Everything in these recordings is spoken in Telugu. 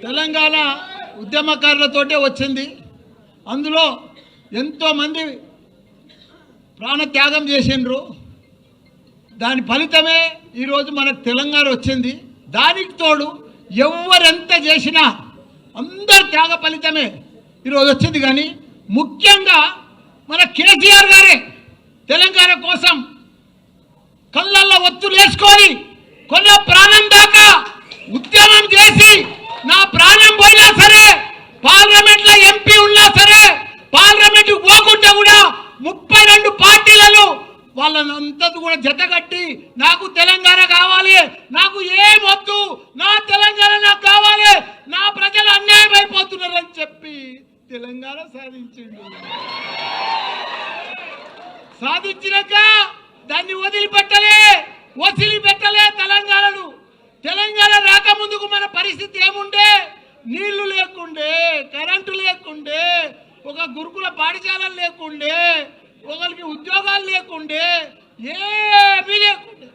తెలంగాణ ఉద్యమకారులతోటే వచ్చింది. అందులో ఎంతోమంది ప్రాణత్యాగం చేసిండ్రు. దాని ఫలితమే ఈరోజు మనకు తెలంగాణ వచ్చింది. దానికి తోడు ఎవరెంత చేసినా అందరి త్యాగ ఫలితమే ఈరోజు వచ్చింది. కానీ ముఖ్యంగా మన కేసీఆర్ గారే తెలంగాణ కోసం కళ్ళల్లో ఒత్తులు వేసుకొని కొన్న ప్రాణం దాకా ఉద్యమం చేసి నా ప్రాణం పోయినా సరే, పార్లమెంట్లో ఎంపీ ఉన్నా సరే, పార్లమెంట్ పోకుండా కూడా 32 పార్టీలను వాళ్ళంతా కూడా జతగట్టి నాకు తెలంగాణ కావాలి, నాకు ఏమొద్దు, నా తెలంగాణ నాకు కావాలి, నా ప్రజలు అన్యాయం అయిపోతున్నారని చెప్పి తెలంగాణ సాధించినాక దాన్ని వదిలిపెట్టలే తెలంగాణను. తెలంగాణ రాకముందుకు మన పరిస్థితి ఏముండే? నీళ్లు లేకుండే, కరెంటు లేకుండే, ఒక గురుకుల పాఠశాలలు లేకుండే, ఒకరికి ఉద్యోగాలు లేకుండే, ఏమీ లేకుండే.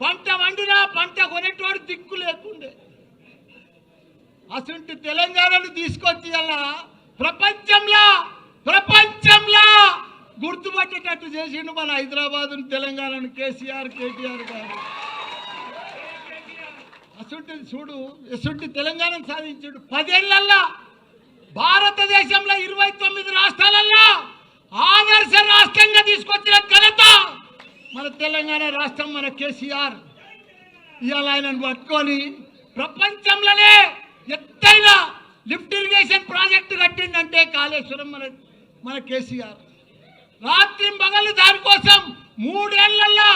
పంట వండినా పంట కొనేటోడు దిక్కు లేకుండే. అసలు తెలంగాణను తీసుకొచ్చి అలా ప్రపంచంలో గుర్తుపట్టేటట్టు చేసిండు మన హైదరాబాద్ తెలంగాణను కేటీఆర్ గారు. అసలు తెలంగాణను సాధించాడు. 10 ఏళ్లలో భారతదేశంలో 29 రాష్ట్రాలలో ఆదర్శ రాష్ట్రంగా తీసుకొచ్చిన ఘనత మన తెలంగాణ రాష్ట్రం, మన కేసీఆర్. ఇవాళ ఆయనను పట్టుకొని ప్రపంచంలోనే ఎత్తైన లిఫ్ట్ ఇరిగేషన్ ప్రాజెక్టు కట్టిందంటే కాళేశ్వరం మన కేసీఆర్. రాత్రి పగలు దానికోసం 3 ఏళ్లలో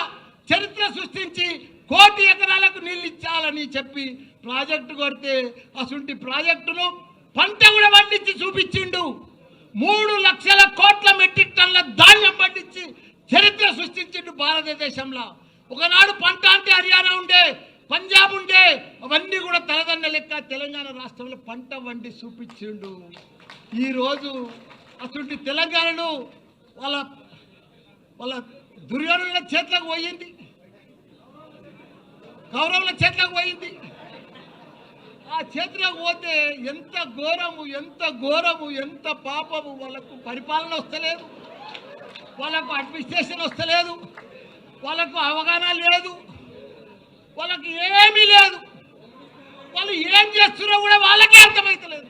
చరిత్ర సృష్టించి 1 కోటి ఎకరాలకు నీళ్ళు ఇచ్చాలని చెప్పి ప్రాజెక్టు కొడితే అసలు ప్రాజెక్టును పంట కూడా పండించి చూపించిండు. 3 లక్షల కోట్ల మెట్రిక్ టన్నుల ధాన్యం పండించి చరిత్ర సృష్టించిండు భారతదేశంలో. ఒకనాడు పంట అంటే హర్యానా ఉండే, పంజాబ్ ఉండే, అవన్నీ కూడా తలదన్న లెక్క తెలంగాణ రాష్ట్రంలో పంట వండి చూపించిండు. ఈరోజు అసలు తెలంగాణను వాళ్ళ దుర్యోధనుల చేతులకు పోయింది, కౌరవుల చేతులకు పోయింది. ఆ చేతులకు పోతే ఎంత ఘోరము, ఎంత పాపము. వాళ్ళకు పరిపాలన వస్తలేదు, వాళ్ళకు అడ్మినిస్ట్రేషన్ వస్తలేదు, వాళ్ళకు అవగాహన లేదు, వాళ్ళకి ఏమీ లేదు. వాళ్ళు ఏం చేస్తున్నారో కూడా వాళ్ళకే అర్థమవుతలేదు.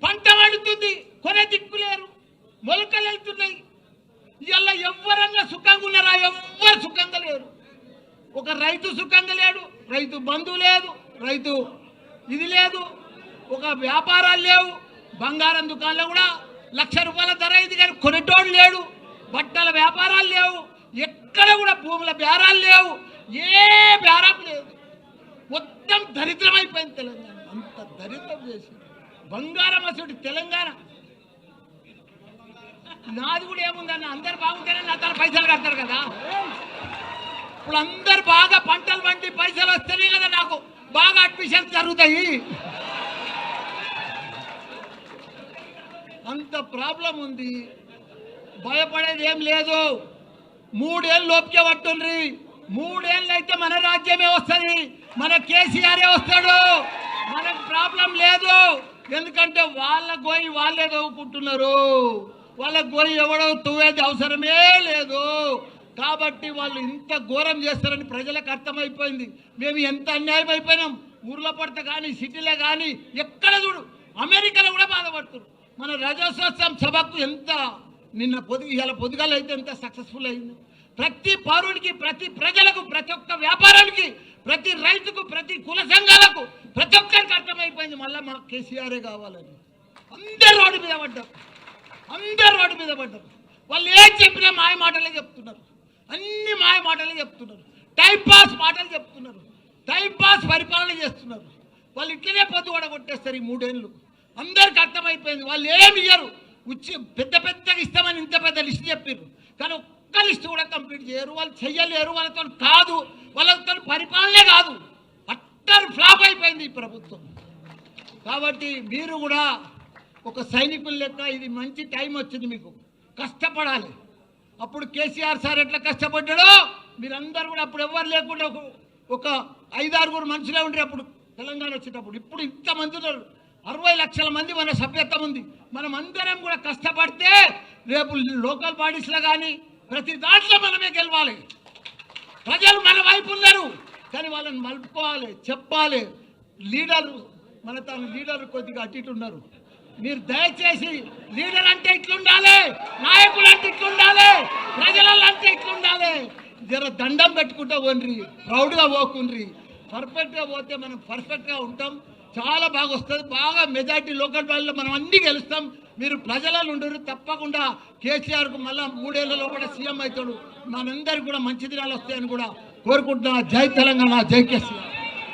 పంట వండుతుంది, కొనే దిక్కు లేరు, మొలకలు వెళ్తున్నాయి. ఇవాళ ఎవరన్నా సుఖంగా ఉన్నారా? ఎవ్వరు సుఖంగా లేరు. ఒక రైతు సుఖంగా లేడు, రైతు బంధువు లేదు, రైతు ఇది లేదు, ఒక వ్యాపారాలు లేవు. బంగారం దుకాణంలో కూడా 1,00,000 రూపాయల ధర ఇది కానీ కొనేటోడు లేడు. బట్టల వ్యాపారాలు లేవు, ఎక్కడ కూడా భూముల బేరాలు లేవు, ఏ బేరం లేదు. మొత్తం దరిద్రం అయిపోయింది తెలంగాణ. అంత దరిద్రం చేసి బంగారం అసలు తెలంగాణ. నాది కూడా ఏముందన్న, అందరు బాగుంటేనే నా తన పైసలు కడతారు కదా. ఇప్పుడు అందరు బాగా పంటలు పండి పైసలు వస్తేనే కదా నాకు బాగా అడ్మిషన్స్ జరుగుతాయి. అంత ప్రాబ్లం ఉంది. భయపడేది ఏం లేదు. 3 ఏళ్ళు లోపుకే పట్టుండ్రి. 3 ఏళ్ళు అయితే మన రాజ్యమే వస్తుంది, మన కేసీఆరే వస్తాడు. మనకు ప్రాబ్లం లేదు. ఎందుకంటే వాళ్ళ గోయి వాళ్ళే తవ్వుకుంటున్నారు, వాళ్ళ గోయి ఎవడో తవ్వేది అవసరమే లేదు. కాబట్టి వాళ్ళు ఇంత ఘోరం చేస్తారని ప్రజలకు అర్థమైపోయింది. మేము ఎంత అన్యాయం అయిపోయినాం. ఊర్లో పడితే కానీ, సిటీలో కానీ, ఎక్కడ చూడు, అమెరికాలో కూడా బాధపడుతున్నారు. మన రజోత్సవం సభకు ఎంత ఇవాళ పొద్దుగాల అయితే ఎంత సక్సెస్ఫుల్ అయింది. ప్రతి పౌరుడికి, ప్రతి ప్రజలకు, ప్రతి ఒక్క వ్యాపారానికి, ప్రతి రైతుకు, ప్రతి కుల సంఘాలకు, ప్రతి ఒక్కరికి అర్థమైపోయింది మళ్ళీ మా కేసీఆరే కావాలని. అందరు రోడ్డు మీద పడ్డారు. వాళ్ళు ఏం చెప్పినా మాయ మాటలే చెప్తున్నారు, అన్ని మాయ మాటలే చెప్తున్నారు, టైంపాస్ మాటలు చెప్తున్నారు, టైంపాస్ పరిపాలన చేస్తున్నారు. వాళ్ళు ఇట్లనే పొద్దు కూడా కొట్టేస్తారు. ఈ 3 ఏళ్ళు అందరికి అర్థమైపోయింది. వాళ్ళు ఏమి ఇయ్యరు. పెద్దగా ఇస్తామని ఇంత పెద్ద లిస్ట్ చెప్పారు, కానీ ఒక్క లిస్ట్ కూడా కంప్లీట్ చేయరు. వాళ్ళు చెయ్యలేరు. వాళ్ళతో కాదు, వాళ్ళతో పరిపాలనే కాదు. అట్టర్ ఫ్లాప్ అయిపోయింది ఈ ప్రభుత్వం. కాబట్టి మీరు కూడా ఒక సైనికుల లెక్క ఇది మంచి టైం వచ్చింది, మీకు కష్టపడాలి. అప్పుడు కేసీఆర్ సార్ ఎట్లా కష్టపడ్డాడో మీరందరూ కూడా అప్పుడు ఎవరు లేకుండా ఒక 5-6 మనుషులే ఉండే అప్పుడు తెలంగాణ వచ్చేటప్పుడు. ఇప్పుడు ఇంతమంది ఉన్నారు, 60 లక్షల మంది మన సభ్యత్వం ఉంది. మనం అందరం కూడా కష్టపడితే రేపు లోకల్ బాడీస్లో కానీ ప్రతి దాంట్లో మనమే గెలవాలి. ప్రజలు మన వైపు ఉన్నారు, కానీ వాళ్ళని మలుపుకోవాలి, చెప్పాలి. లీడర్ కొద్దిగా అటు ఇటు ఉన్నారు. మీరు దయచేసి లీడర్ అంటే ఇట్లుండాలి, నాయకులు అంటే ఇట్లుండాలి, ప్రజలలో అంటే ఇట్లుండాలి. జర దండం పెట్టుకుంటూ పోండ్రి, ప్రౌడ్గా పోకుండ్రి. పర్ఫెక్ట్గా పోతే మనం పర్ఫెక్ట్గా ఉంటాం. చాలా బాగా వస్తుంది. బాగా మెజార్టీ లోకల్ బాడీలో మనం అన్నీ గెలుస్తాం. మీరు ప్రజలలో ఉండరు. తప్పకుండా కేసీఆర్కు మళ్ళీ 3 ఏళ్లలో కూడా సీఎం అవుతాడు. మనందరికీ కూడా మంచి దినాలు వస్తాయని కూడా కోరుకుంటున్నా. జై తెలంగాణ, జై కేసీఆర్.